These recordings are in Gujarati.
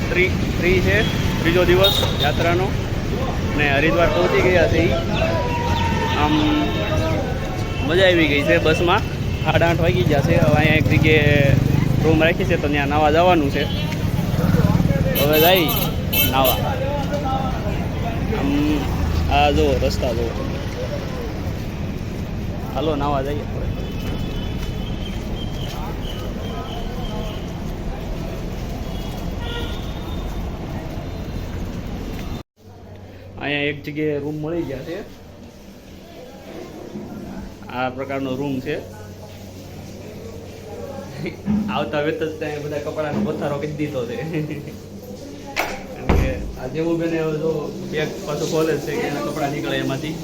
3 છે, ત્રીજો દિવસ યાત્રાનો, અને હરિદ્વાર પહોંચી ગયા છે. આમ મજા આવી ગઈ છે બસમાં. 8:30 વાગી ગયા છે. હવે અહીંયા એક જગ્યાએ રૂમ રાખી છે, તો ત્યાં નાવા જવાનું છે. હવે જાય નાવા. આમ આ જો રસ્તા જો, હાલો નાવા જઈએ. અહીંયા એક જગ્યાએ રૂમ મળી ગયા છે. આ પ્રકારનો રૂમ છે. આવતા વેત જ ત્યાં બધા કપડાનો પથ્થારો કરી દીધો છે. કે આ જેવું બેને જો બેગ પાછું ખોલે છે કે એના કપડા નીકળે એમાંથી.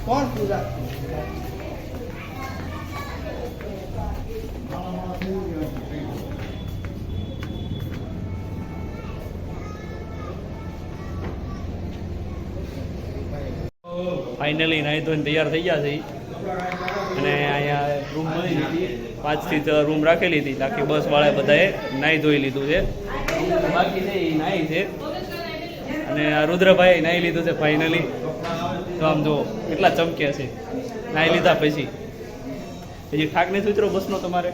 કોણ પૂજા ફાઇનલી નાહી ધોઈને તૈયાર થઈ ગયા છે. અને અહીંયા રૂમ મળી હતી. 5 થી રૂમ રાખેલી હતી. બાકી બસવાળાએ બધાએ નાહી ધોઈ લીધું છે. બાકી છે એ નાહી છે. અને આ રુદ્રભાઈ નાહી લીધું છે ફાઇનલી. તો આમ જો કેટલા ચમકે છે નાહી લીધા પછી. પછી થાક નહીં ઉતરો બસનો તમારે?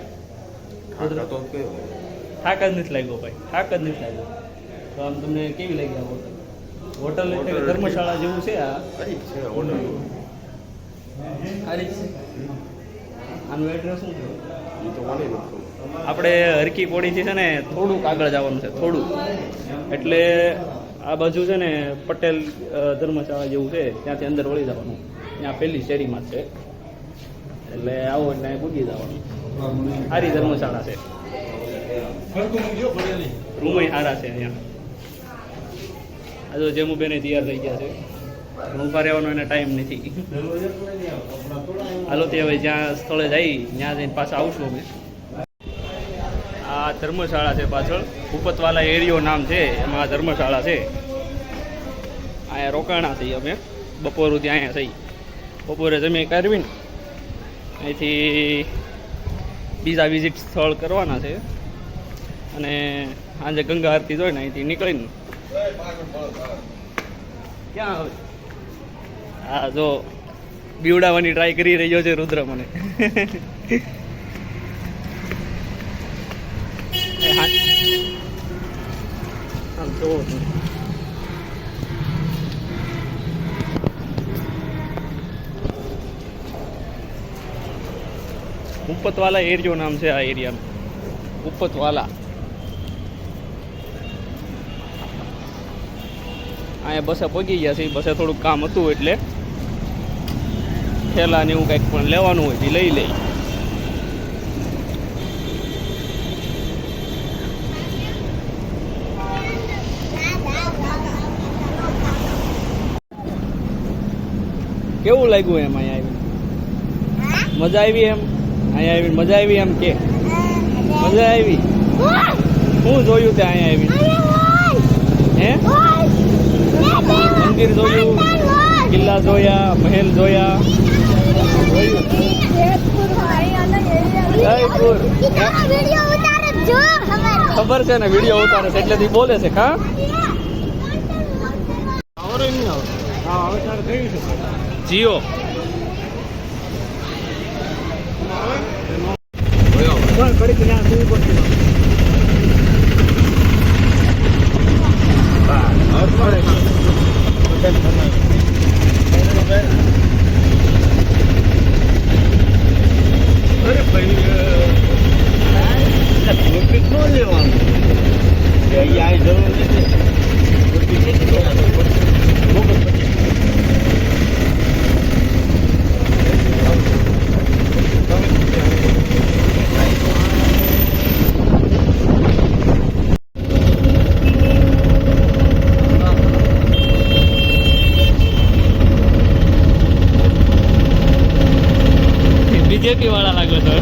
થાક જ નથી લાગ્યો ભાઈ, થાક જ નથી લાગ્યો. તો આમ તમને કેવી લાગી આ હોટલ? એટલે ધર્મશાળા જેવું છે. આ આનું એડ્રેસ શું છે? આપણે હરકી પોડીથી છે ને થોડુંક આગળ જવાનું છે, થોડુંક. એટલે આ બાજુ છે ને પટેલ ધર્મશાળા જેવું છે, ત્યાંથી અંદર વળી જવાનું. ત્યાં પહેલી શેરીમાં છે. એટલે આવો એટલે અહીં પૂગી જવાનું. સારી ધર્મશાળા છે, રૂમય સારા છે અહીંયા. આ જો જેમુ બેને તૈયાર થઈ ગયા છે. ઊભા રહેવાનો એને ટાઈમ નથી. હાલો તે હવે જ્યાં સ્થળે જઈ ત્યાં જઈને પાછા આવશું અમે. આ ધર્મશાળા છે પાછળ, ભૂપતવાલા એરિયો નામ છે, એમાં આ ધર્મશાળા છે. અહીંયા રોકાણા થઈ અમે બપોર સુધી. અહીંયા થઈ બપોરે જમી કરવીને અહીંથી બીજા વિઝિટ સ્થળ કરવાના છે. અને આજે ગંગા આરતી જોઈને અહીંથી નીકળીને ક્યાં આવે? હા જો બીવડાવવાની ટ્રાય કરી રહ્યો છે રુદ્ર મને. ભૂપતવાલા એરિયો નામ છે આ એરિયાનું, ભૂપતવાલા. અહીંયા બસે પહોંચી ગયા છે. બસે થોડુંક કામ હતું એટલે થેલા ને એવું કંઈક પણ લેવાનું હોય તે લઈ લઈ. કેવું લાગ્યું એમ અહીંયા આવીને? મજા આવી એમ? અહીંયા આવીને મજા આવી એમ કે? મજા આવી. શું જોયું તે અહીંયા આવીને? હે? મંદિર જોયું, કિલ્લા જોયા, મહેલ જોયા. ખબર છે ને વિડીયો ઉતારે છે એટલેથી બોલે છે. કા જીઓ બીજેપી વાળા લાગો છો.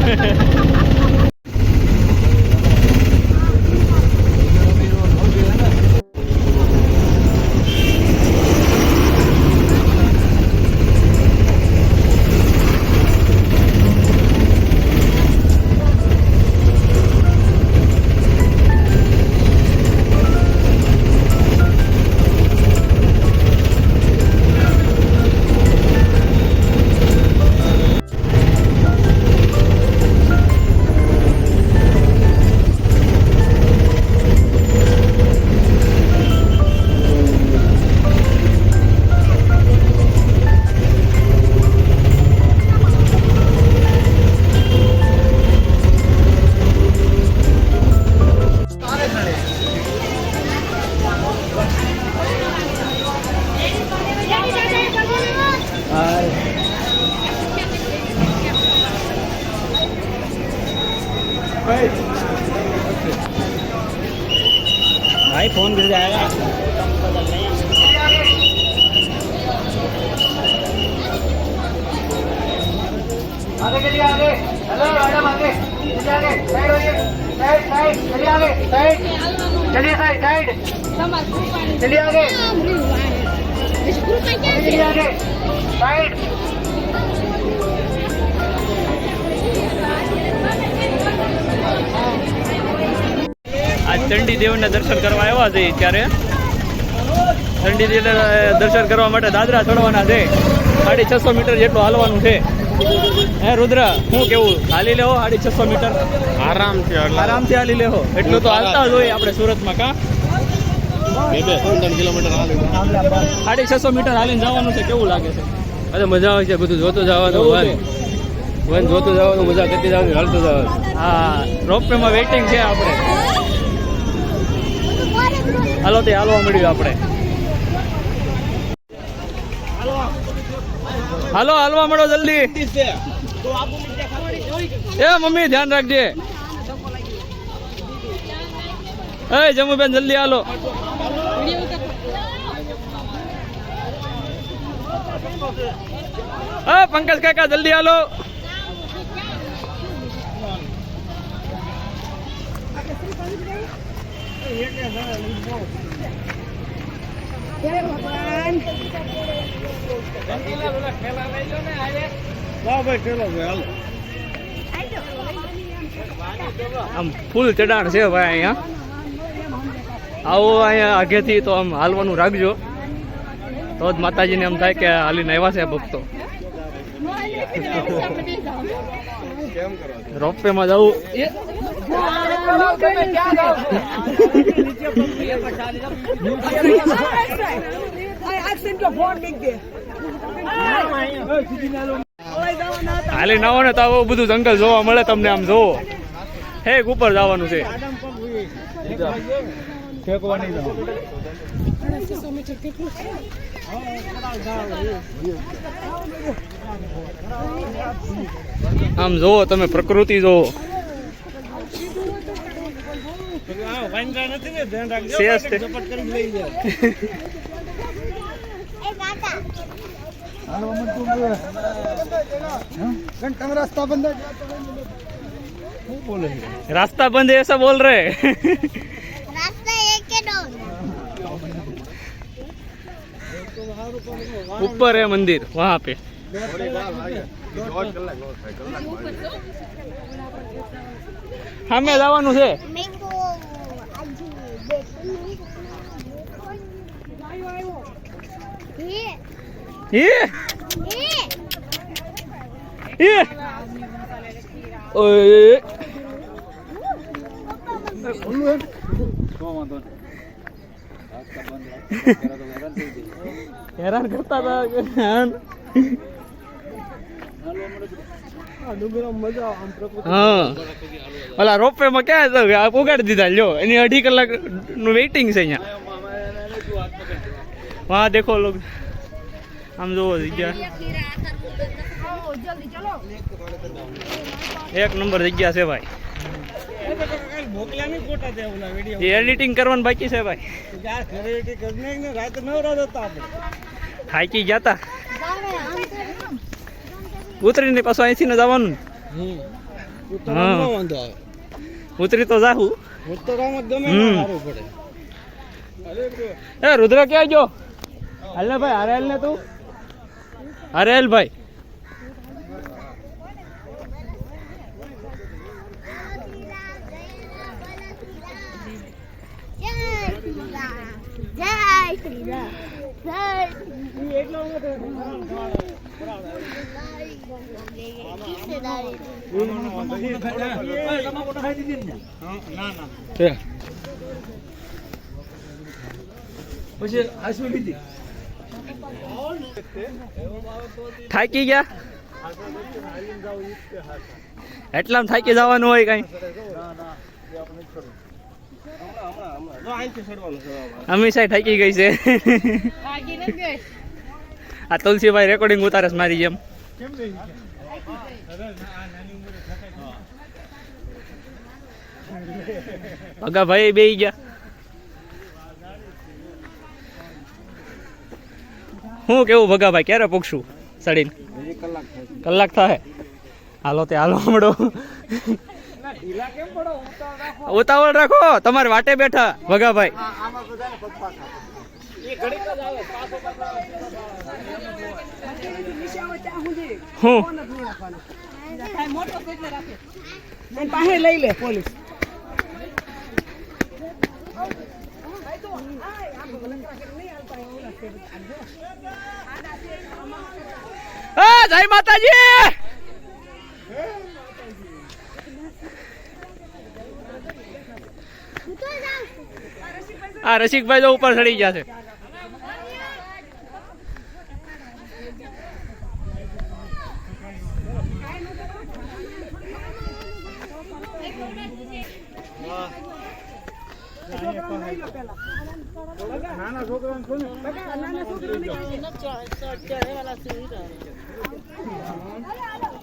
भाई फोन गिर जाएगा। आगे चलिए आगे। हेलो मैडम आगे चलिए आगे। साइड होइए। साइड साइड चलिए आगे। साइड चलिए साइड साइड चलिए आगे। चलिए आगे साइड। आज ચંડી દેવના દર્શન કરવા આવ્યા છે ત્યારે ચંડી દેવના દર્શન કરવા માટે દાદરા ચડવાના છે 650 મીટર જેટલું હાલવાનું છે હે રુદ્ર શું કેવું હાલી લેવો 650 મીટર આરામથી હાલી લેવો એટલું તો હાલતા જ હોય આપણે સુરતમાં કા 2-3 કિલોમીટર હાલી 650 મીટર હાલીને જવાનું છે કેવું લાગે છે અરે મજા આવે છે બધું જોતું જવાનું વન જોતું જવાનું મજા કરતી જવાનું હાલતું જવાનું હા રોપવેમાં વેઇટિંગ છે આપણે હાલો તે હાલવા મળ્યું આપણે હાલો હાલવા મળો જલ્દી એ મમ્મી ધ્યાન રાખજે એ જમુબેન જલ્દી હાલો પંકજ કાકા જલ્દી હાલો આમ ફૂલ ચડાણ છે ભાઈ અહીંયા આવો અહીંયા આગેથી તો આમ હાલવાનું રાખજો તો જ માતાજીને એમ થાય કે હાલીને આવ્યા છે ભક્તો રોપવેમાં જવું હાલી ના હોય ને તો આવું બધું જંગલ જોવા મળે તમને આમ જોવો હેક ઉપર જવાનું છે આમ જોવો તમે પ્રકૃતિ જોવો रास्ता बंद है रास्ता बंद है ऐसा बोल रहे रास्ता एक के दो ऊपर है मंदिर वहाँ पे हमें જવાનું છે મેંગો ઓય હેરાન કરતા હતા હા ઓલા રોપવે માં ક્યાં ઉગાડી દીધા લ્યો એની 2.5 કલાક નું વેઇટિંગ છે અહીંયા વહાં દેખો લોગ આમ જોવો જગ્યા એક નંબર જગ્યા છે ભાઈ એ એડિટિંગ કરવાનું બાકી છે ભાઈ થાકી ગયા તા ઉતરીને પાછું અહીંથી ને જવાનું ઉતરી તો જાહું એ રુદ્ર ક્યાં ગયો હાલ ને ભાઈ હારે ને તું હારે ભાઈ જય શ્રી રામ થાકી ગયા એટલામાં થાકી જવાનું હોય કઈ હંમેશા થાકી ગઈ છે આ તુલસીભાઈ રેકોર્ડિંગ ઉતારે છે મારી જેમ ભગા ભાઈ બેહી ગયા. શું કેવું ભગા ભાઈ, ક્યારે પૂછશું સડીને? કલાક થાય. હાલો તે હાલો હમણો. ઉતાવળ રાખો, તમારે વાટે બેઠા ભગાભાઈ. હું પાસે લઈ લે પોલીસ. જય માતાજી. આ રસિકભાઈ તો ઉપર ચડી ગયા છે.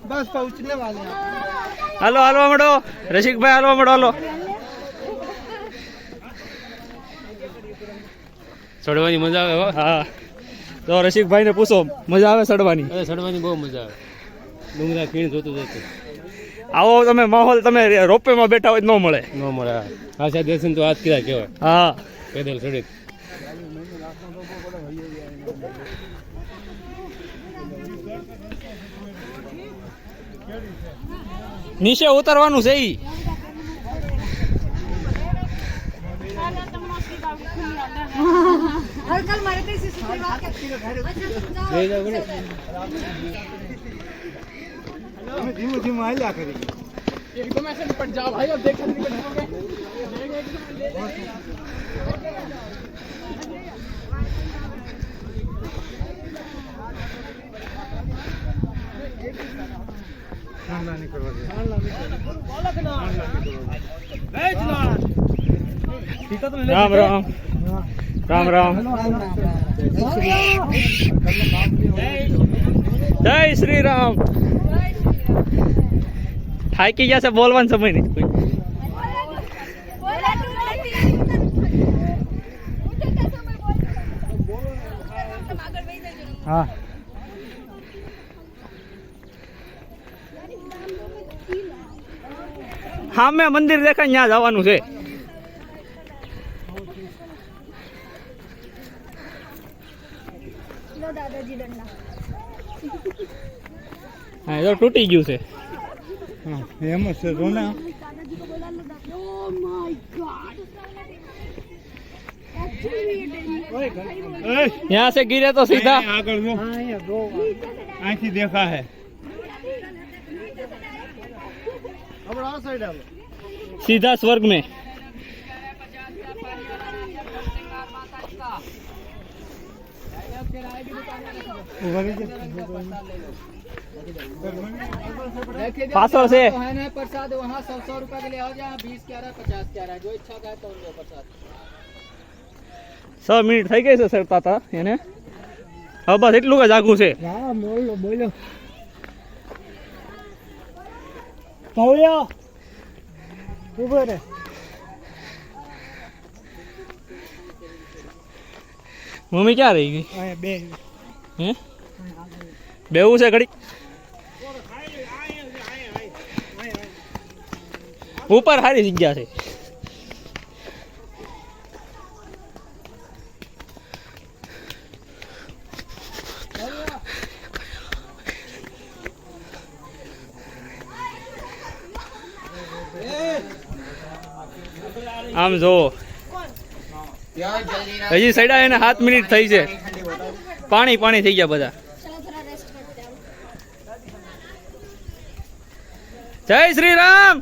બસ પહોંચને વાલે. હાલો હાલો હમણો રસિકભાઈ, હાલો હમણો હાલો. ચડવાની મજા આવે. હા તો રસિકભાઈ ને પૂછો, મજા આવે ચડવાની? અરે ચડવાની બહુ મજા આવે. ડુંગરા ખીણ જોતું જોતું આવો તમે માહોલ તમે રોપે માં બેઠા હોય ન મળે. ન મળે. આશા દર્શન તો આજ કર્યા કહેવાય. હા પેદલ ચડી. નીચે ઉતરવાનું છે ઈ. ધીમું ધીમું હાલ્યા કરી. રામ રામ રામ રામ. જય શ્રી રામ. થાકી ગયા છે, બોલવાનો સમય નહીં. હા હા મેં મંદિર દેખાય ત્યાં જવાનું છે. હા એ તો તૂટી ગયું છે. એમ જ છે જો ને. यहाँ से गिरे तो सीधा અહીંથી દેખા હે. सीधा स्वर्ग में. पासो से है ना प्रसाद वहाँ 100 रुपए के लिए आ जाए. 20 क्या रहा 50 क्या रहा, जो इच्छा का है तो उनको प्रसाद. 6 મિનિટ થઈ ગઈ છે સરતા હતા એને. હવે બસ એટલું જ આગું છે. હા બોલો બોલો. તવયા ઉભો રે. મમ્મી ક્યાં રહી ગઈ? અહીંયા બે હે બેવું છે ઘડી? ઉપર સારી જગ્યા છે. આમ જો હજી સડા એને 7 મિનિટ થઈ છે. પાણી પાણી થઈ ગયા બધા. જય શ્રી રામ.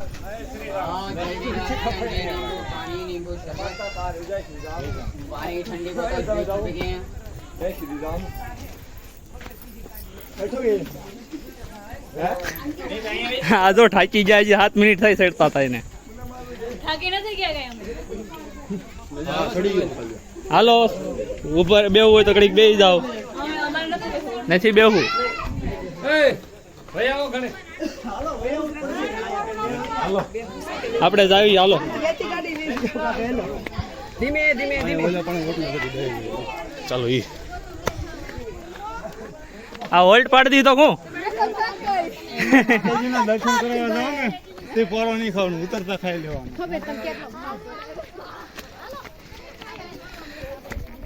આ જો ઠાકી ગયા, હજી 7 મિનિટ થઈ સડતા હતા એને. હાલો ઉપર બેવું હોય તો કડીક બેસી જાઓ. નથી બેહવું. ભાઈ આવો ઘરે. આપણે જ આવી હાલો. ધીમે ધીમે ધીમે ચાલો ઈ આ હોલ્ટ પાડી દીધો હું દર્શન કરવા જાવ ને તે પોરો નહીં ખાવાનું, ઉતરતા ખાઈ લેવાનું.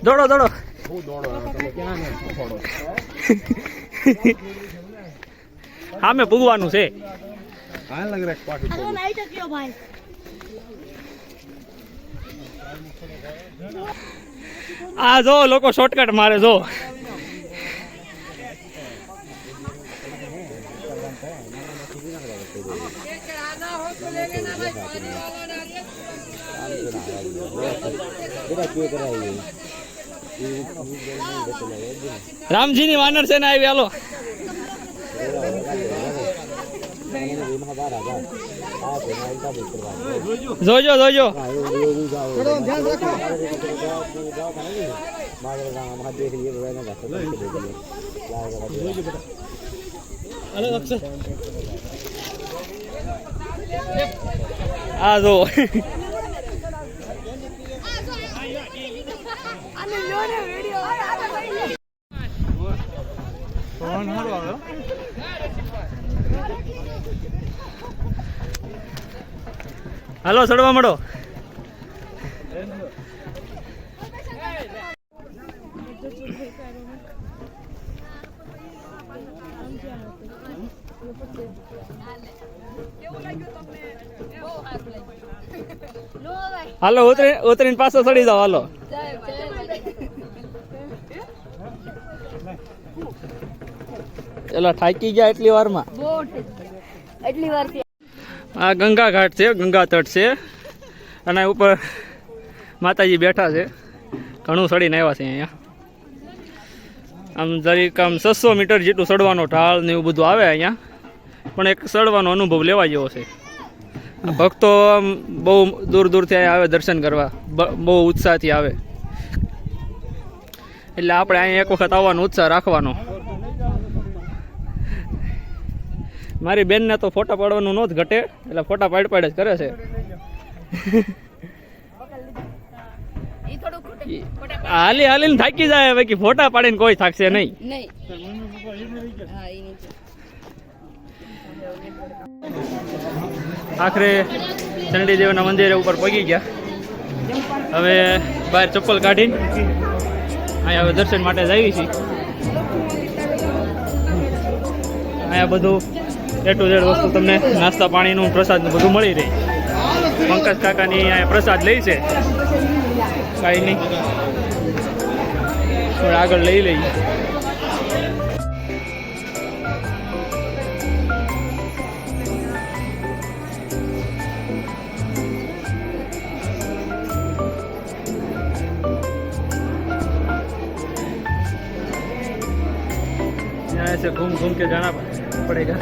દોડો દોડો. હા મેં પૂગવાનું છે. હા લગ રહા પાટી આ જો લોકો શોર્ટકટ મારે જો. રામજીની વાનર સેના આવી હાલો. જોજો જોજો. આ જો હાલો ચડવા મળો. હાલો ઉતરીને પાછો ચડી જાઓ હાલો. ચલો થાકી ગયા એટલી વારમાં. એટલી વાર આ ગંગા ઘાટ છે, ગંગા તટ છે અને ઉપર માતાજી બેઠા છે. ઘણું ચડીને આવ્યા છે અહીંયા. આમ જરીક આમ 600 મીટર જેટલું ચડવાનો ઢાળ ને એવું બધું આવે અહીંયા, પણ એક ચડવાનો અનુભવ લેવા જેવો છે. ભક્તો આમ બહુ દૂર દૂરથી અહીંયા આવે દર્શન કરવા, બહુ ઉત્સાહથી આવે. એટલે આપણે અહીંયા એક વખત આવવાનો ઉત્સાહ રાખવાનો. મારી બેનને તો ફોટા પાડવાનું ન જ ઘટે, એટલે ફોટા પાડ જ કરે છે. હાલી હાલીને થાકી જાય, બાકી ફોટા પાડીને કોઈ થાકશે નહીં. આખરે ચંડીદેવના મંદિરે ઉપર પગી ગયા. હવે બહાર ચપ્પલ કાઢીને અહીંયા હવે દર્શન માટે જઈએ છીએ. અહીંયા બધું એ ટુ ઝેડ વસ્તુ તમને નાસ્તા પાણીનું પ્રસાદનું બધું મળી રહે. પંકજ કાકાની અહીંયા પ્રસાદ લઈ છે, કાંઈ નહીં થોડા આગળ લઈ લઈએ. यहाँ ऐसे घूम घूम के जाना पड़ेगा.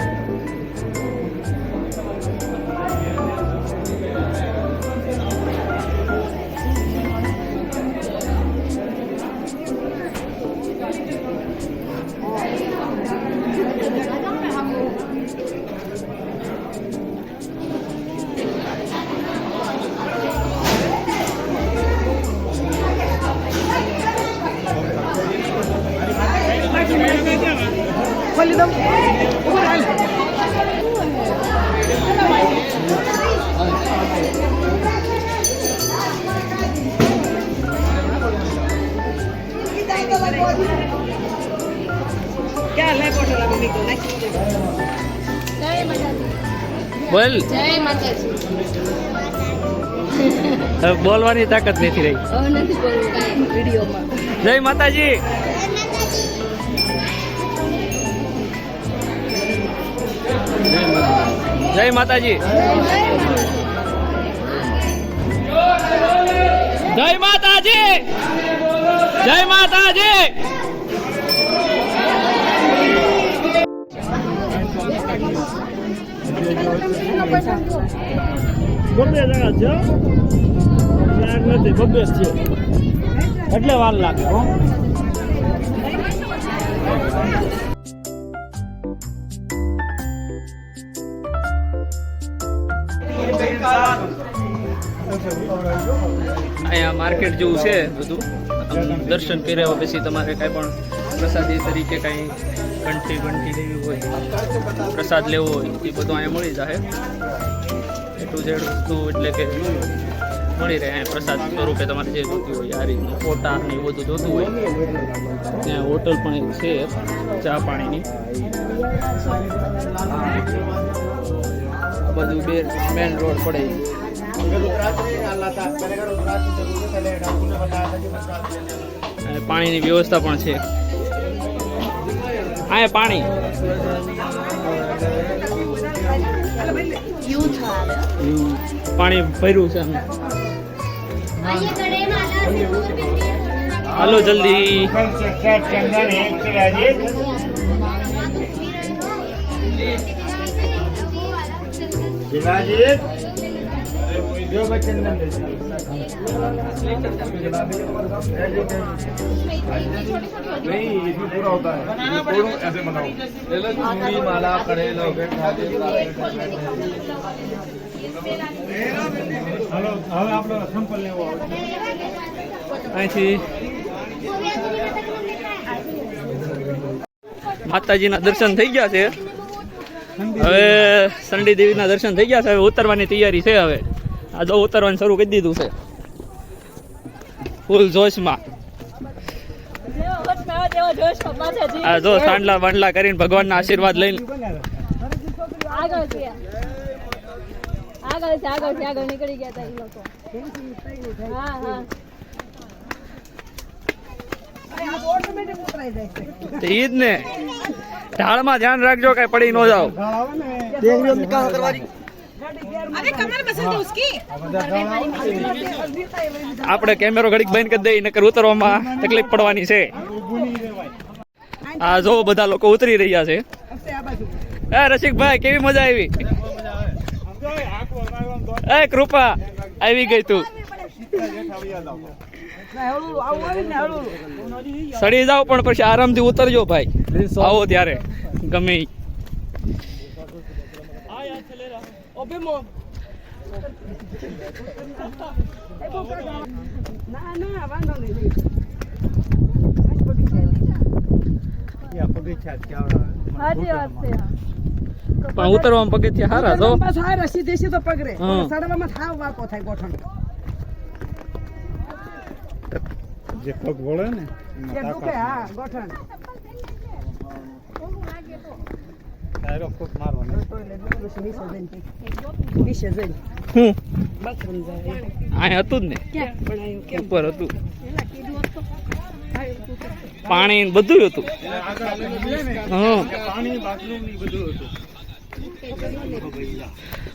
બોલ જય માતાજી. હવે બોલવાની તાકાત નથી રહી. હવે નથી બોલવું કાંઈ વિડીયોમાં. જય માતાજી. જય માતાજી. જય માતાજી. જય માતાજી. બબ્બે જણા છે, નથી બબ્બે છે એટલે વાર લાગે. અહીંયા માર્કેટ જેવું છે બધું. દર્શન કર્યા પછી તમારે કાંઈ પણ પ્રસાદી તરીકે કાંઈ ઘંટી લેવી હોય, પ્રસાદ લેવો હોય એ બધું અહીંયા મળી જાય. એ ટુ ઝેડ વસ્તુ એટલે કે મળી રહે અહીંયા પ્રસાદ સ્વરૂપે તમારે જે જોતું હોય આ રીતનું ફોટા ને એવું બધું જોતું હોય. ત્યાં હોટલ પણ એક છે ચા પાણીની. આ બધું મેન રોડ પડે. અને પાણીની વ્યવસ્થા પણ છે અહીંયા. પાણી ભર્યું છે. હાલો જલ્દી. नहीं इसमें पूरा होता है, थोड़ा ऐसे बनाओ. माला करेलो हेलो હવે આપણે સંપલ લેવો અહીંથી માતાજીના દર્શન થઈ ગયા છે. હવે સંડી દેવીના દર્શન થઈ ગયા છે. હવે ઉતરવાની તૈયારી છે. હવે આ જો ઉતરવાનું શરૂ કરી દીધું છે ફૂલ જોશમાં. આ જો સાંડલા બાંડલા કરીને ભગવાનના આશીર્વાદ લઈને આગળ નીકળી ગયા હતા એ લોકો. ઈ જ ને. ઢાળમાં ધ્યાન રાખજો કઈ પડી ન જાવ. આપણે કેમેરો ઘડીક બંધ કરી દઈએ નકર ઉતરવામાં તકલીફ પડવાની છે. આ જો બધા લોકો ઉતરી રહ્યા છે. રસિકભાઈ કેવી મજા આવી? એ કૃપા આવી ગઈ તું. સડી જાવ પણ પછી આરામથી ઉતરજો ભાઈ. આવો ત્યારે ગમે ઈ. પણ ઉતરવામાં પગથિયા હારા જો. સીધે સીધો પગરે હા. સડવામાં થાવ વાકો થાય ગોઠણ. જે પગ વળે ને એ દુખે હા ગોઠણ. તારો ફૂટ મારવાનો. વિશે જઈને હું બાથરૂમ જાય. અહીંયા હતું જ ને, ક્યાં પણ આવ્યું કેમ ઉપર હતું પાણી ને બધું હતું. હા પાણી બાટલું ને બધું હતું.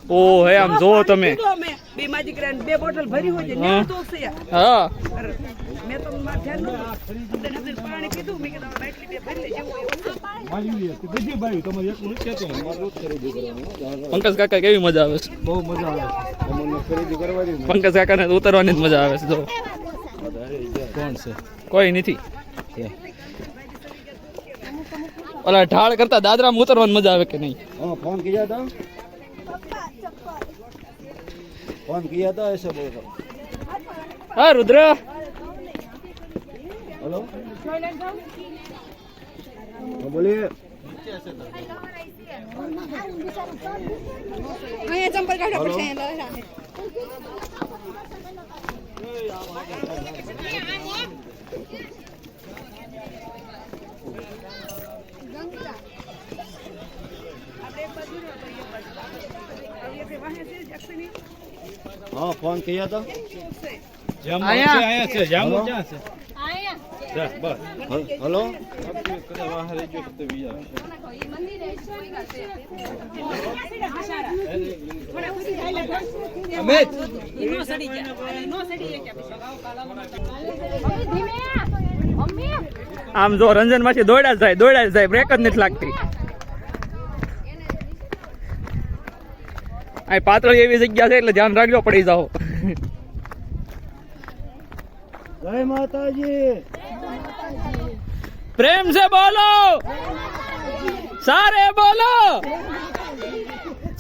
ઓ હે આમ જો તમે. કીધું અમે બે માં દીકરાને 2 બોટલ ભરી હોય છે હા. ને તો છે હા મેં તો માર ધ્યાન નતું પાણી કીધું મેં કીધું બાટલી 2 ભરી લેજો મારી તો બીજી ભાઈ તમારે એકલું જ કહેતો મારું ખરીદી કરવાનું. પંકજ કાકા કેવી મજા આવે છે? બહુ મજા આવે તમને ખરીદી કરવાની. પંકજ કાકાને તો ઉતરવાની જ મજા આવે છે. જો કોણ છે? કોઈ નથી. ઓલા ઢાળ કરતા દાદરામાં ઉતરવાની મજા આવે કે નહીં? हाँ फोन किया था, फोन किया था ऐसे बोल रहा. હા રુદ્ર हेलो बोलिए. અહીંયા ચંપલ કાઢો પડશે અહીંયા. हाँ फोन किया था. અહીંયા जामो क्या से? हेलो આમ જો રંજન માંથી દોડ્યા જ જાય બ્રેક જ નથી લાગતી. આ પાતળી એવી જગ્યા છે એટલે ધ્યાન રાખજો પડી જાઓ. जय माता जी. प्रेम से बोलो, सारे बोलो,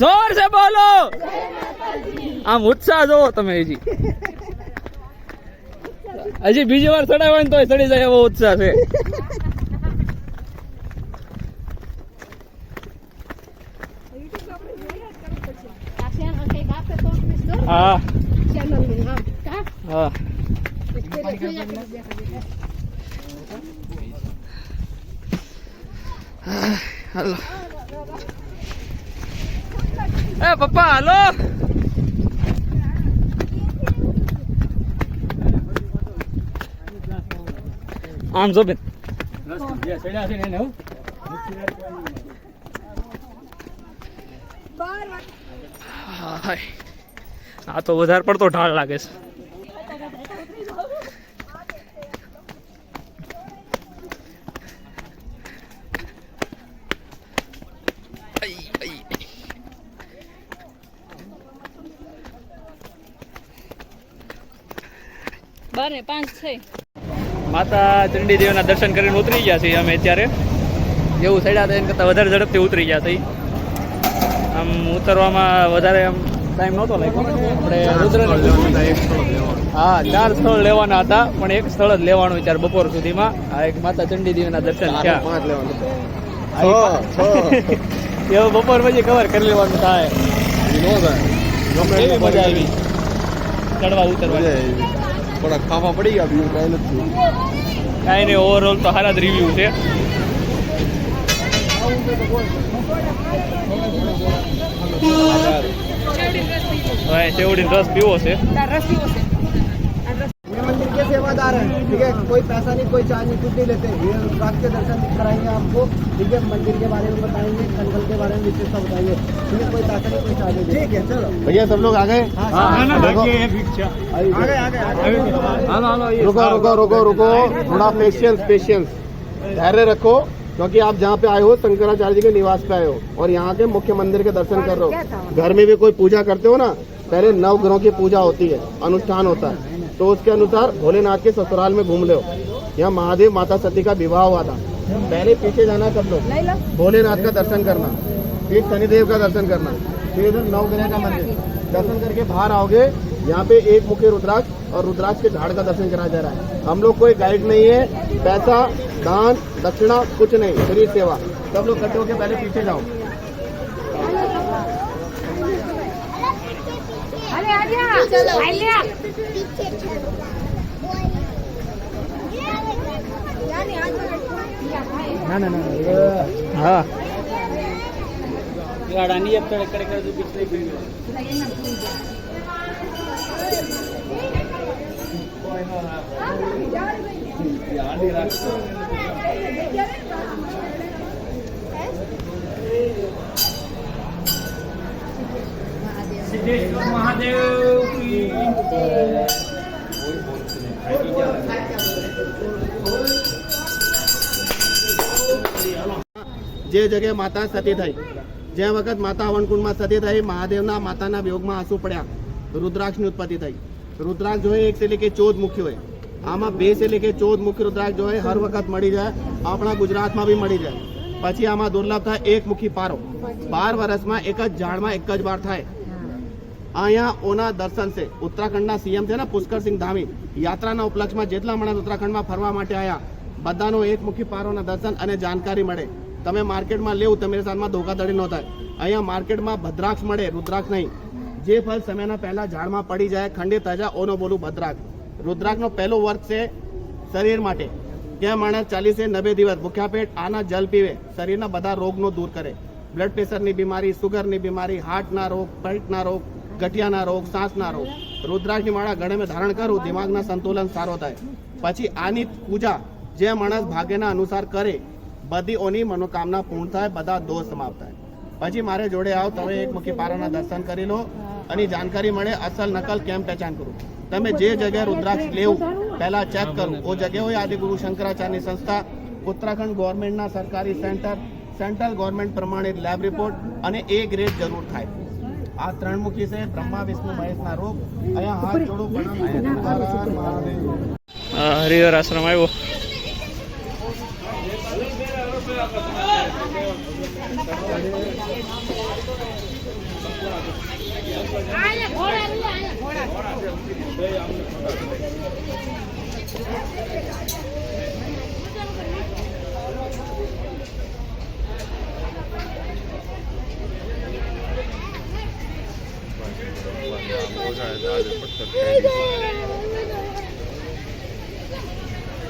जोर से बोलो. આમ ઉત્સાહ જોવો તમે હજી બીજી વાર ચડાવવા ને તોય ચડી જાય એવો ઉત્સાહ છે. આ ચેનલ કંઈક આપે તો આપણે દો. હા ચેનલનું નામ. કા? હા હાલો એ પપ્પા હાલો. આમ જો બેન હાય આ તો વધારે પડતો ઢાળ લાગે છે. બારે 5 છે. માતા ચંડી દેવીના દર્શન કરીને ઉતરી ગયા છીએ અમે અત્યારે. જેવું ચડ્યા હતા એના કરતાં વધારે ઝડપથી ઉતરી ગયા છીએ. આમ ઉતરવામાં વધારે આમ ટાઈમ નહોતો લાગ્યો. આપણે હા 4 સ્થળ લેવાના હતા પણ એક સ્થળ જ લેવાનું ત્યારે બપોર સુધીમાં. આ એક માતા ચંડી દેવીના દર્શન થયા. એવું બપોર પછી કવર કરી લેવાનું થાય. કેવી મજા આવી ચડવા ઉતરવા. થોડા ખાવા પડી ગયા બીજું કાંઈ નથી. કાંઈ નહીં, ઓવરઓલ તો સારા જ રિવ્યુ છે. સેવડીનો રસ પીવો છે. ये मंदिर के सेवादार हैं, ठीक है, कोई पैसा नहीं, कोई चार्ज नहीं, कुछ नहीं लेते। ये रुद्राक्ष के दर्शन कराएंगे आपको, ठीक है, मंदिर के बारे में बताएंगे, संकल्प के बारे में विशेषता बताएंगे, ठीक है, कोई पैसा नहीं, कोई चार्ज नहीं, ठीक है, चलो भैया सब लोग आ गए? रुको थोड़ा पेशेंस धैर्य रखो, क्योंकि आप जहाँ पे आए हो शंकराचार्य जी के निवास पे आए हो और यहाँ के मुख्य मंदिर के दर्शन कर रहे हो। घर में भी कोई पूजा करते हो ना, पहले 9 ग्रहों की पूजा होती है, अनुष्ठान होता है, तो उसके अनुसार भोलेनाथ के ससुराल में घूम लो। यहाँ महादेव माता सती का विवाह हुआ था। पहले पीछे जाना सब लोग, भोलेनाथ का दर्शन करना, फिर शनिदेव का दर्शन करना, फिर इधर 9 ग्रह का मंदिर दर्शन करके बाहर आओगे। यहाँ पे एक मुख्य रुद्राक्ष और रुद्राक्ष के झाड़ का दर्शन कराया जा रहा है। हम लोग कोई गाइड नहीं है, पैसा दान दक्षिणा कुछ नहीं, फ्री सेवा। सब लोग इकट्ठे होकर पहले पीछे जाओ। હા જે જગ્યાએ માતા સતી થઈ, જે વખત માતા હવનકુંડમાં સતી થઈ, મહાદેવના માતાના વિયોગમાં આંસુ પડ્યા, રુદ્રાક્ષની ઉત્પત્તિ થઈ. રુદ્રાક્ષ जो है 1 से लेके 14 मुख्य હોય, આમાં 2 से लेके 14 મુખ્ય રુદ્રાક્ષ जो है हर वक्त મળી જાય, આપણા ગુજરાતમાં બી મળી જાય. પછી આમાં દુર્લભ થાય એક મુખી પારો, 12 વર્ષમાં એક જ ઝાડમાં એક જ વાર થાય. અહીંયા ઓના દર્શન છે. ઉત્તરાખંડના સીએમ છે ને પુષ્કરસિંહ ધામી, યાત્રાના ઉપલક્ષમાં જેટલા માણસ ઉત્તરાખંડમાં ફરવા માટે આવ્યા બધાનો એક મુખી પારોના દર્શન અને જાણકારી મળે. તમે માર્કેટમાં લેવું તમારી સાથમાં ધોકાધડી ન થાય. અહીંયા માર્કેટમાં ભદ્રાક્ષ મળે, રુદ્રાક્ષ નહીં. જે ફળ સમયના પહેલા ઝાડમાં પડી જાય ખંડિત થઈ જાય ઓનો બોલું ભદ્રાક્ષ. રુદ્રાક્ષનો પહેલો વર્ત છે શરીર માટે, કે માણસ 40 से 90 દિવસ ભૂખ્યા પેટ આના જલ પીવે, શરીરના બધા રોગનો દૂર કરે. બ્લડ પ્રેશરની બીમારી, સુગરની બીમારી, હાર્ટના રોગ, પેટના રોગ, ગઠિયાના રોગ, શ્વાસના રોગ. રુદ્રાક્ષની માળા ગળે में ધારણ કરું, દિમાગના સંતુલન સારો થાય. પછી આની પૂજા જે માણસ ભાગ્યના અનુસાર કરે બધી ઓની મનોકામના પૂર્ણ થાય, બધા દોષ સમાપ્ત થાય. પછી મારે જોડે આવો, તમે એક મુખી પારાના દર્શન કરી લો અને જાણકારી મળે અસલ નકલ કેમ પહેચાન કરું. તમે જે જગ્યાએ રુદ્રાક્ષ લેવું પહેલા ચેક કરું, वो जगह હોય આદિગુરુ શંકરાચાર્યની સંસ્થા, ઉત્તરાખંડ ગવર્મેન્ટના સરકારી સેન્ટર, સેન્ટ્રલ ગવર્મેન્ટ પ્રમાણિત લેબ રિપોર્ટ અને A ગ્રેડ જરૂર થાય. આ 3 મુખી છે બ્રહ્મા વિષ્ણુ મહેશના રૂપ. અહીંયા હાથ જોડું હરિહર આશ્રમ આવ્યો. ઘોડા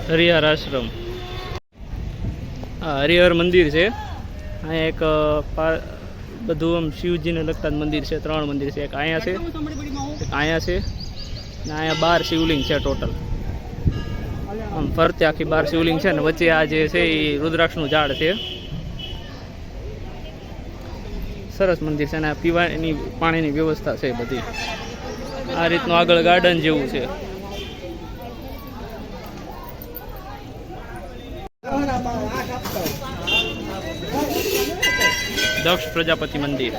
હરિહર આશ્રમ. આ હરિહર મંદિર છે. અહીંયા એક બધું આમ શિવજીને લગતા જ મંદિર છે. 3 મંદિર છે. એક અહીંયા છે, એક અહીંયા છે, ને અહીંયા 12 શિવલિંગ છે ટોટલ. આમ ફરતે આખી 12 શિવલિંગ છે ને વચ્ચે આ જે છે એ રુદ્રાક્ષનું ઝાડ છે. સરસ મંદિર છે ને પીવાની પાણીની વ્યવસ્થા છે બધી. આ રીતનું આગળ ગાર્ડન જેવું છે. દક્ષ પ્રજાપતિ મંદિર.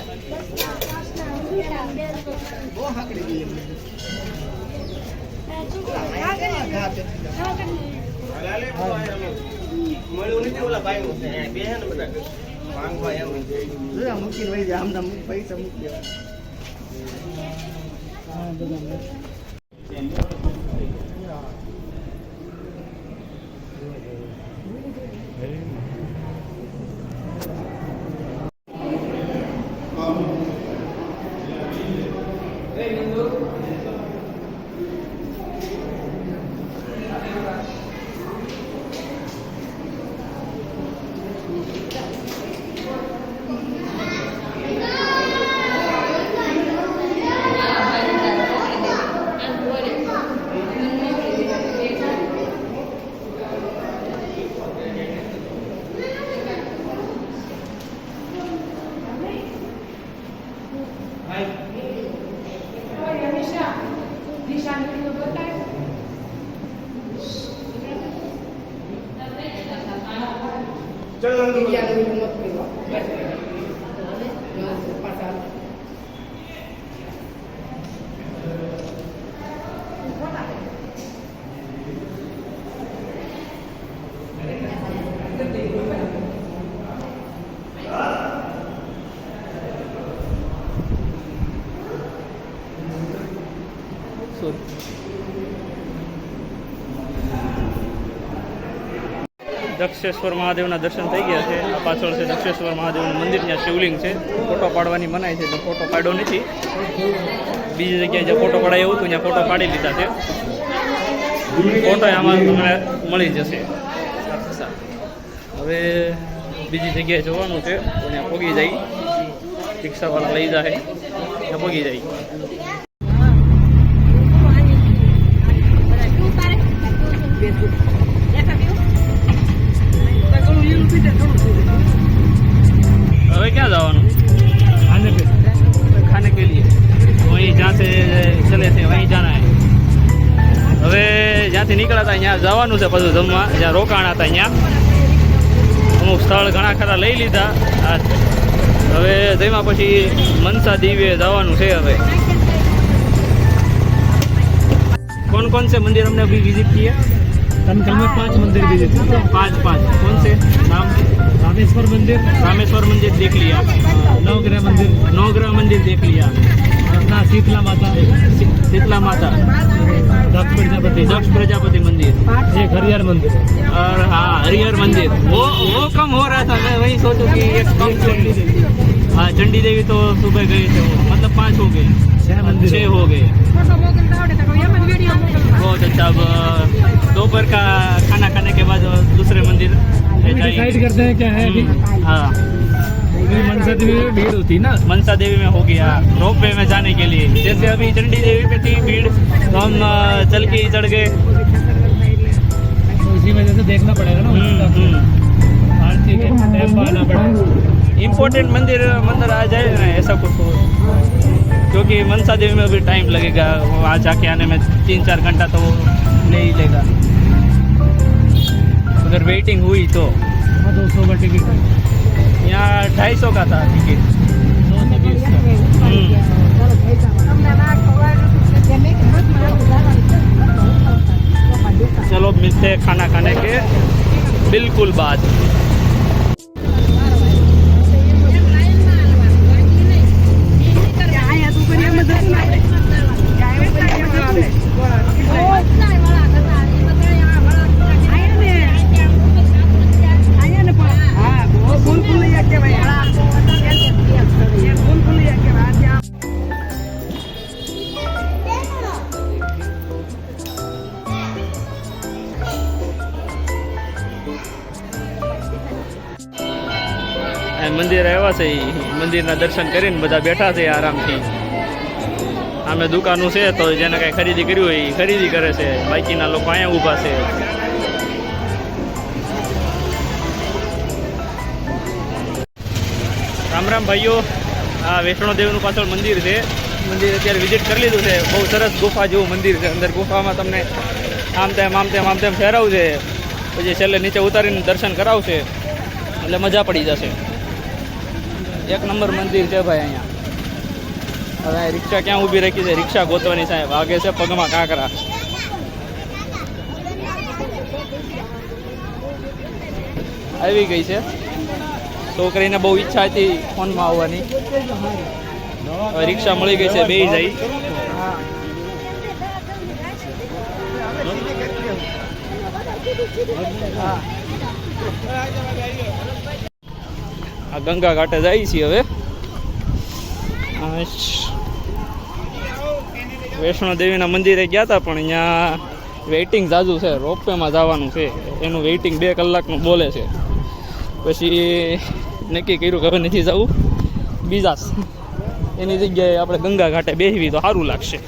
દક્ષેશ્વર મહાદેવના દર્શન થઈ ગયા છે. આ પાછળ છે દક્ષેશ્વર મહાદેવનું મંદિર, ત્યાં શિવલિંગ છે. ફોટો પાડવાની મનાઈ છે, તો ફોટો પાડ્યો નથી. બીજી જગ્યાએ જે ફોટો પડાય એવું હતું ત્યાં ફોટો પાડી લીધા છે. ફોટો આમાં તમને મળી જશે. હવે બીજી જગ્યાએ જવાનું છે, તો ત્યાં પહોંચી જાય. રિક્ષાવાળા લઈ જાય, ત્યાં પહોંચી જાય. હવે ક્યાં જવાનું? खाने के लिए वहीं जहाँ से चले थे वहीं जाना है. હવે જ્યાંથી નીકળ્યા હતા ત્યાં જવાનું છે પાછું જમવા, જ્યાં રોકાણા હતા ત્યાં. અમુક સ્થળ ઘણા ખરા લઈ લીધા. હવે જમ્યા પછી મનસા દેવીએ જવાનું છે. હવે कौन कौन से मंदिर हमने अभी विजिट किए? कल में 5 मंदिर विजिट किए. 5 कौन से नाम? रामेश्वर मंदिर देख लिया. नवग्रह मंदिर देख लिया. अपना शीतला माता, दक्ष प्रजापति मंदिर, एक हरिहर मंदिर और हाँ हरिहर मंदिर. वो कम हो रहा था. मैं वही सोचूं कि एक कम हाँ चंडी देवी तो सुबह गए थे, मतलब 5 हो गए, 6 हो गए. बहुत अच्छा. अब दोपहर का खाना खाने के बाद दूसरे मंदिर डिसाइड करते हैं क्या है अभी. हाँ मनसा देवी में भीड़ होती ना, मनसा देवी में हो गया रोप वे में जाने के लिए. जैसे अभी चंडी देवी पे थी भीड़, तो हम चल के ही चढ़ गए. तो इसी वजह से देखना पड़ेगा ना आरती के टाइम पर आना पड़ेगा. इम्पोर्टेंट मंदिर आ जाए ना, ऐसा कुछ हो, क्योंकि मनसा देवी में भी टाइम लगेगा. वहाँ जाके आने में 3-4 घंटा तो ले ही लेगा. अगर वेटिंग हुई तो 200 का टिकट, यहाँ 250 का था टिकट. 220 का. चलो मिलते हैं खाना खाने के बिल्कुल बाद. અહીંયા તું કરી એમ જ મંદિર આવ્યા છે એ મંદિરના દર્શન કરીને બધા બેઠા છે આરામથી. આમે દુકાનો છે તો જેને કાંઈ ખરીદી કરવી હોય એ ખરીદી કરે છે, બાકીના લોકો અહીંયા ઊભા છે. રામ રામ ભાઈઓ, આ વૈષ્ણોદેવીનું પાછળ મંદિર છે. મંદિર અત્યારે વિઝિટ કરી લીધું છે. બહુ સરસ ગુફા જેવું મંદિર છે. અંદર ગુફામાં તમને આમ તેમ ફેરવવું છે, પછી છેલ્લે નીચે ઉતારીને દર્શન કરાવશે એટલે મજા પડી જશે. એક નંબર મંદિર છે ભાઈ અહીંયા. હવે રિક્ષા ક્યાં ઊભી રાખી છે? રિક્ષા ગોતવાની સાહેબ. વાગે છે પગમાં કાંકરા. આવી ગઈ છે. છોકરીને બહુ ઈચ્છા હતી ફોનમાં આવવાની. હવે રિક્ષા મળી ગઈ છે, બેસી જાય. આ ગંગા ઘાટે જાય છે. હવે વૈષ્ણો દેવીના મંદિરે ગયા હતા પણ અહીંયા વેઇટિંગ ઝાઝું છે. રોપવેમાં જવાનું છે, એનું વેઇટિંગ 2 કલાકનું બોલે છે. પછી નક્કી કર્યું કે હવે નથી જવું, બીજા એની જગ્યાએ આપણે ગંગા ઘાટે બેસવી તો સારું લાગશે.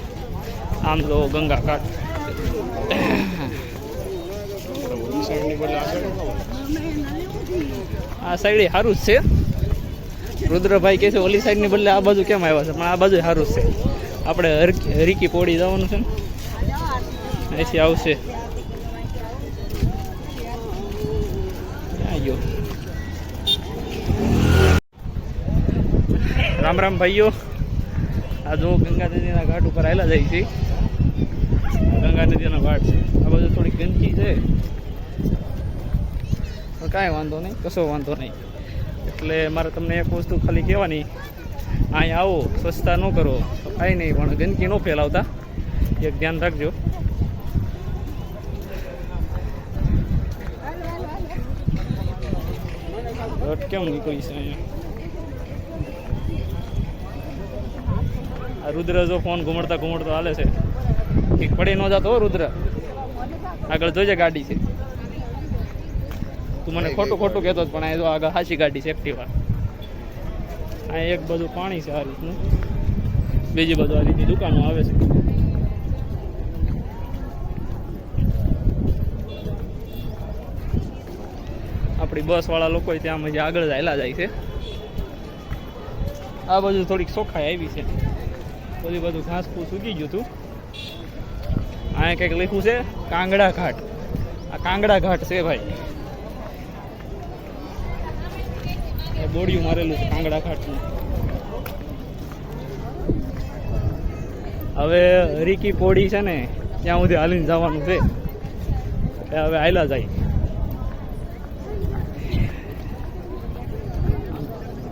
આમ તો ગંગા ઘાટ આ સાઈડે સારું જ છે. રુદ્રભાઈ કહે છે ઓલી સાઈડની બદલે આ બાજુ કેમ આવ્યા છે, પણ આ બાજુ સારું જ છે. આપણે હરીકી પોડી જવાનું છે ને, અહીંથી આવશે. ક્યાં ગયો? રામ રામ ભાઈઓ, આ જો ગંગા નદીના ઘાટ ઉપર આવેલા જાય છે. ગંગા નદીનો ઘાટ છે. આ બાજુ થોડી ગંદકી છે પણ કાંઈ વાંધો નહીં, કશો વાંધો નહીં. એટલે મારે તમને એક વસ્તુ ખાલી કહેવાની, અહીંયા આવો સ્વચ્છતા ન કરો તો કાંઈ નહીં, પણ ગંદકી ન ફેલાવતા એક ધ્યાન રાખજો. કેમ નીકળી છે અહીંયા? આ રુદ્ર જો ફોન ઘુમડતા હાલે છે. ઠીક પડી ન જતો રુદ્ર, આગળ જોજે ગાડી છે. તું મને ખોટું કહેતો પણ આ જો આગળ સાચી ગાડી છે એક્ટિવા. આ એક બાજુ પાણી છે આ રીતનું, બીજી બાજુ આ રીતની દુકાનો આવે છે. આપણી બસવાળા લોકો ત્યાં મજા આગળ ચાલ્યા જાય છે. આ બાજુ થોડીક ચોખાઈ આવી છે. બધી બધું ઘાસ ફૂસ ઉગી ગયું હતું. અહીંયા કંઈક લખ્યું છે કાંગડા ઘાટ. આ કાંગડા ઘાટ છે ભાઈ. બોડિયું મારેલું છે કાંગડા ઘાટનું. હવે હરીકી પોડી છે ને ત્યાં સુધી હાલીને જવાનું છે. હવે હાલ્યા જાય.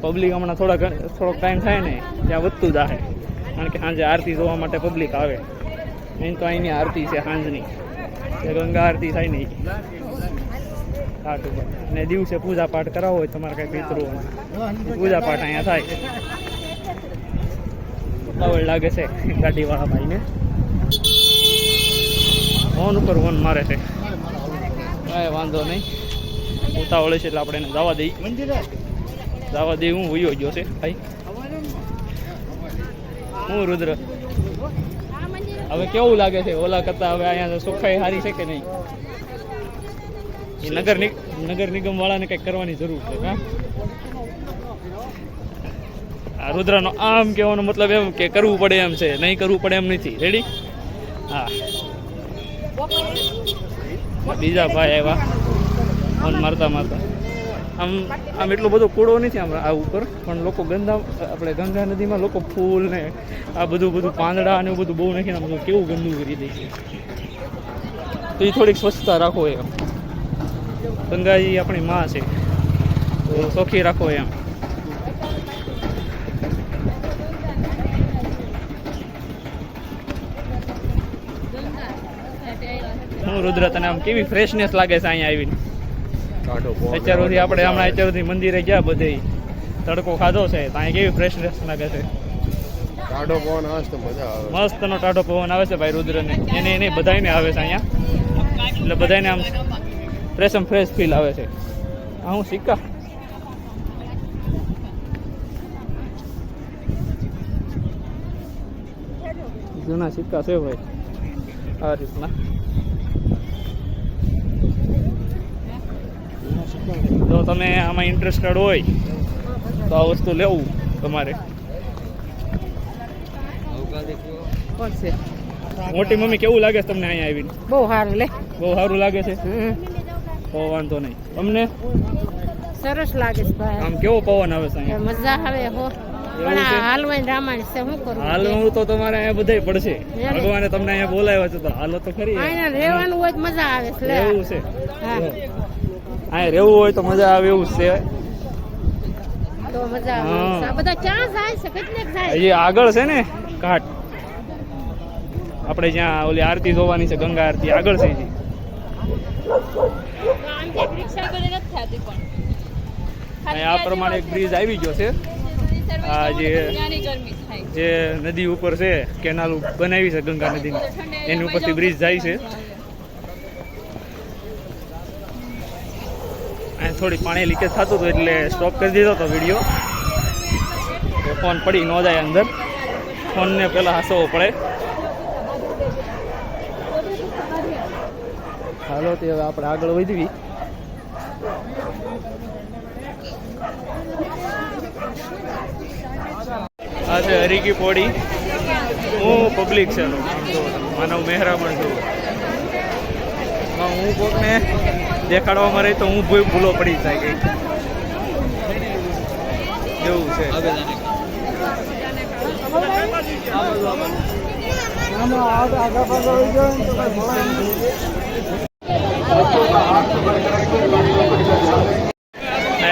પબ્લિક હમણાં થોડોક ટાઈમ થાય ને ત્યાં વધતું જાય, કારણ કે સાંજે આરતી જોવા માટે પબ્લિક આવે. નહીં તો અહીંની આરતી છે સાંજની, ગંગા આરતી થાય નહીં ઘાટ ઉપર. ને દિવસે પૂજા પાઠ કરાવવો હોય તમારે કાંઈ પિતૃ પૂજા પાઠ અહીંયા થાય. ઉતાવળ લાગે છે ગાડીવાળા ભાઈને, હોર્ન ઉપર હોર્ન મારે છે. કાંઈ વાંધો નહીં, ઉતાવળ છે એટલે આપણે એને જવા દઈ. હું વયો ગયો છે ભાઈ. હું રુદ્ર, હવે કેવું લાગે છે ઓલા કરતા? હવે અહીંયા ચોખ્ખાઈ સારી છે કે નહીં? એ નગર નિગમ વાળાને કંઈક કરવાની જરૂર છે. હા, આ રુદ્રનો આમ કહેવાનો મતલબ એમ કે કરવું પડે એમ છે, નહીં કરવું પડે એમ નથી. રેડી? હા, બીજા ભાઈ આવ્યા ફોન મારતા આમ એટલો બધો કૂડો નથી આમ આ ઉપર, પણ લોકો આપણે ગંગા નદીમાં લોકો ફૂલ ને આ બધું પાંદડા ને એવું બધું બહુ નાખીને આમ કેવું ગંદુ કરી દે છે. તો એ થોડીક સ્વચ્છતા રાખો એમ. ગંગાજી આપણી માં છે તો ચોખ્ખી રાખો એમ. હું રુદ્ર, તને આમ કેવી ફ્રેશનેસ લાગે છે અહીંયા આવીને? અત્યારથી આપણે હમણાં મંદિરે ગયા, બધે તડકો ખાધો છે તો અહીંયા કેવી ફ્રેશનેસ લાગે છે? ટાઢો પવન આવે છે, મજા આવે. મસ્તનો ટાઢો પવન આવે છે ભાઈ રુદ્રને. એને બધાને આવે છે અહીંયા, એટલે બધાને આમ ફ્રેશ ફીલ આવે છે. હા, હું સિક્કા જૂના સિક્કા છે ભાઈ આ રીતના. જો તમે આમાં ઇન્ટરેસ્ટેડ હોય તો આ વસ્તુ લેવું તમારે. કોણ છે? મોટી મમ્મી કેવું લાગે છે તમને અહીંયા આવીને? બહુ સારું લે. બહુ સારું લાગે છે તો વાંધો નહીં. તમને સરસ લાગે છે ભાઈ. આમ કેવો પવન આવે છે અહીંયા? મજા આવે હો. પણ આ હાલવાય રામાયણ છે શું કરું? હાલવું તો તમારે અહીંયા બધાય પડશે. ભગવાને તમને અહીંયા બોલાવ્યા છે તો હાલો તો ખરી. અહીંયા રહેવાનું હોય તો મજા આવે છે. એવું છે હા અહીંયા રહેવું હોય તો મજા આવે એવું છે. તો મજા આવે. આ બધા ક્યાં જાય છે? કેટલેક જાય? એ આગળ છે ને ઘાટ, આપણે જ્યાં ઓલી આરતી જોવાની છે ગંગા આરતી આગળ છે જી. રિક્ષા કરી નથી થતી પણ અહીંયા આ પ્રમાણે એક બ્રિજ આવી ગયો છે. આ ત્યાંની ગરમી થાય. જે નદી ઉપર છે કેનાલ બનાવી છે ગંગા નદીની એની ઉપરથી બ્રિજ જાય છે. અહીંયા થોડી પાણી લીકેજ થતું હતું એટલે સ્ટોપ કરી દીધો હતો વિડીયો કે ફોન પડી ન જાય અંદર. ફોનને પહેલાં હાંસવો પડે. હાલો તે હવે આપણે આગળ વધવી. આ છે હરીકી પોડી. હું પબ્લિક છે માનવ મહેરામણ છું. હું કોકને દેખાડવામાં રહી તો હું ભૂલો પડી જાય કઈ એવું છે.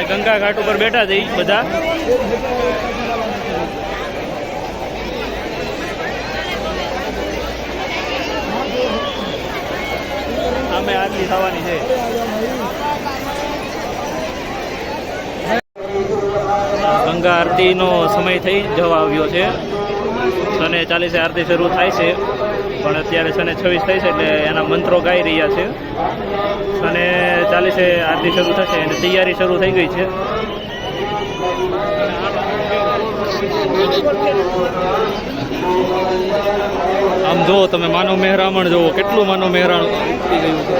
ગંગા ઘાટ ઉપર બેઠા છે બધા. અમે આરતી થવાની છે. ગંગા આરતીનો સમય થઈ જવા આવ્યો છે. 6:40 આરતી શરૂ થાય છે પણ અત્યારે 6:26 થઈ છે એટલે એના મંત્રો ગાઈ રહ્યા છે. 6:40 આરતી શરૂ થશે અને તૈયારી શરૂ થઈ ગઈ છે. આમ જુઓ તમે માનવ મહેરામણ જુઓ કેટલું માનવ મહેરામણ થઈ ગયું છે.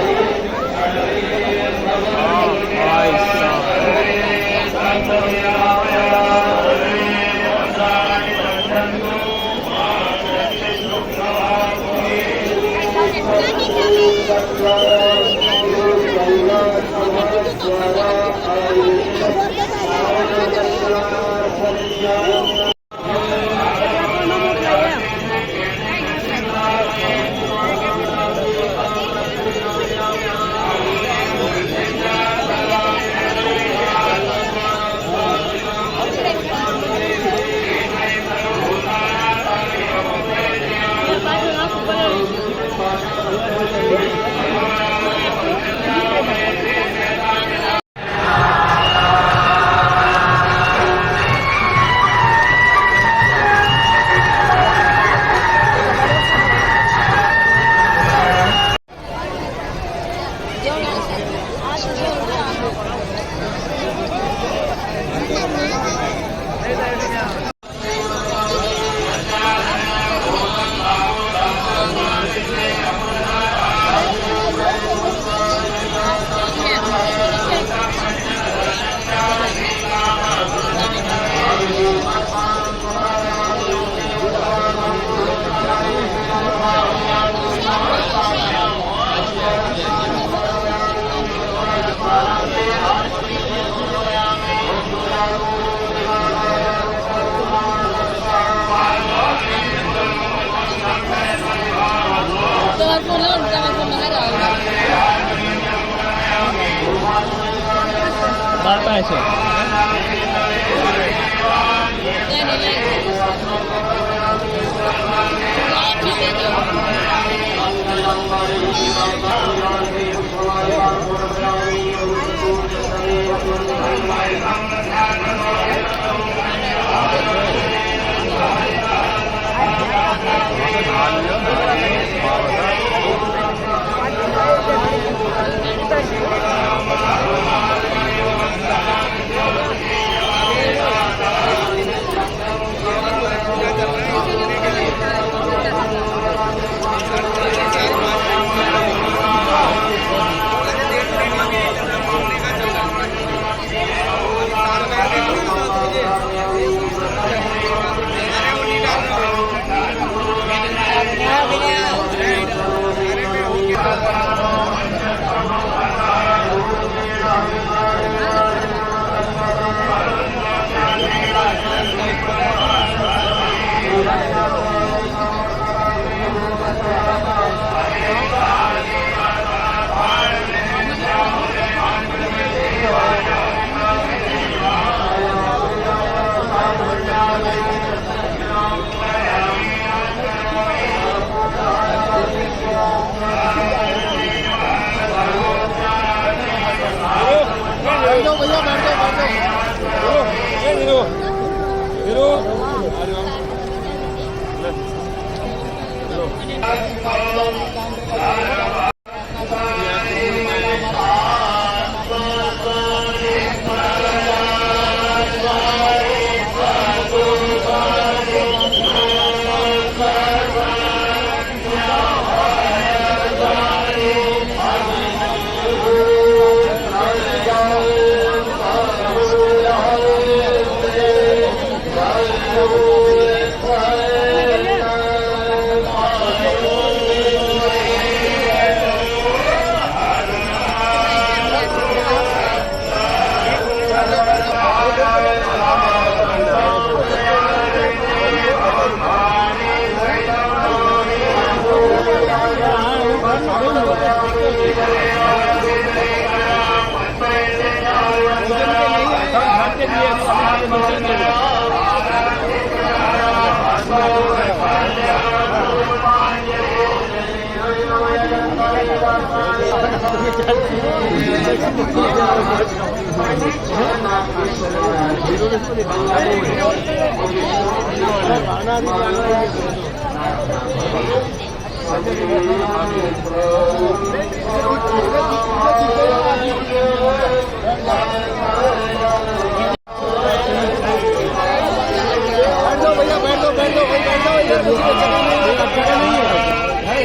બારપાય છે.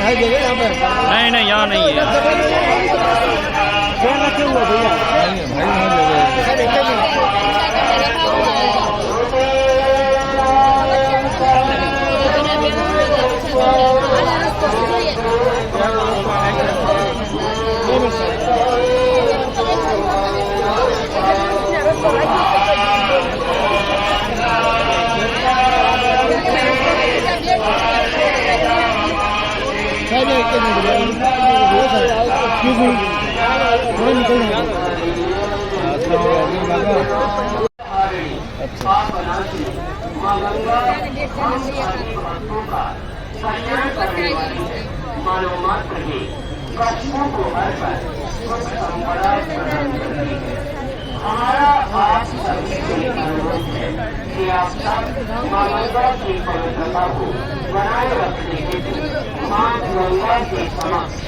नहीं नहीं यहाँ नहीं है हमारा आप सबसे अनुरोध है कि आप सब मां गंगा की पवित्रता को बनाए रखने के लिए मां गंगा के समक्ष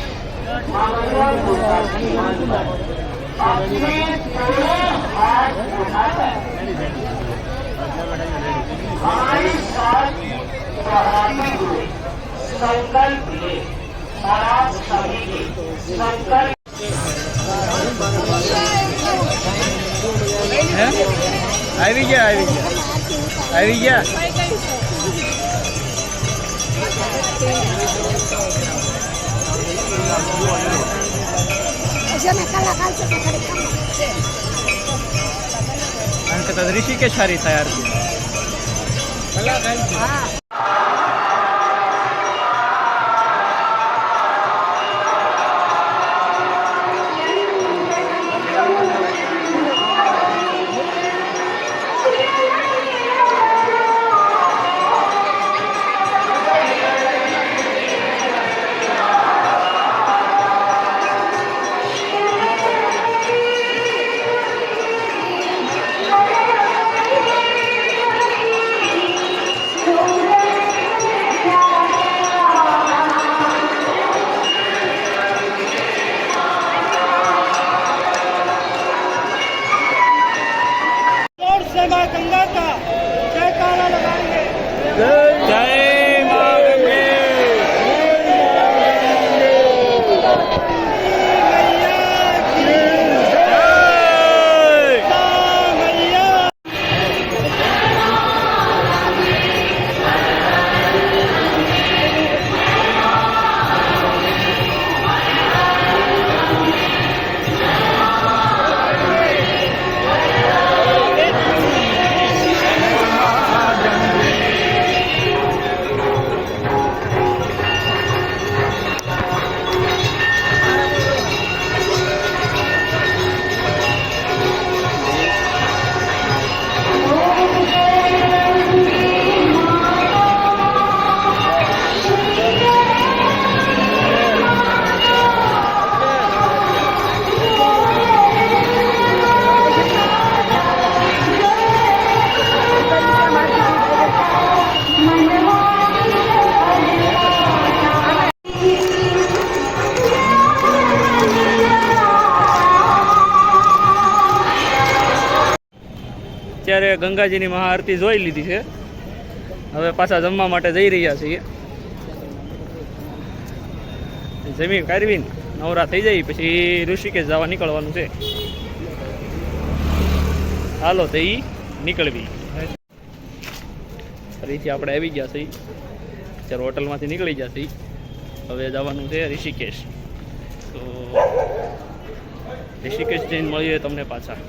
मां गंगा को मानकर अपने पूरे हाथ उठाकर हमारे साथ दोहराते हुए संकल्प ले और आप सभी के संकल्प આવી ગયા આવી ગયા ऋषिकेश સારી તૈયાર Thank you. ગંગાજીની મહાઆરતી જોઈ લીધી છે. હવે પાછા જમવા માટે જઈ રહ્યા છીએ. જમી કારવીને નવરા થઈ જાય પછી ઋષિકેશ જવા નીકળવાનું છે. હાલો તો ઈ નીકળવી. ફરીથી આપણે આવી ગયા છીએ. અત્યારે હોટલમાંથી નીકળી ગયા છીએ. હવે જવાનું છે ઋષિકેશ. તો ઋષિકેશ જઈને મળીએ તમને પાછા.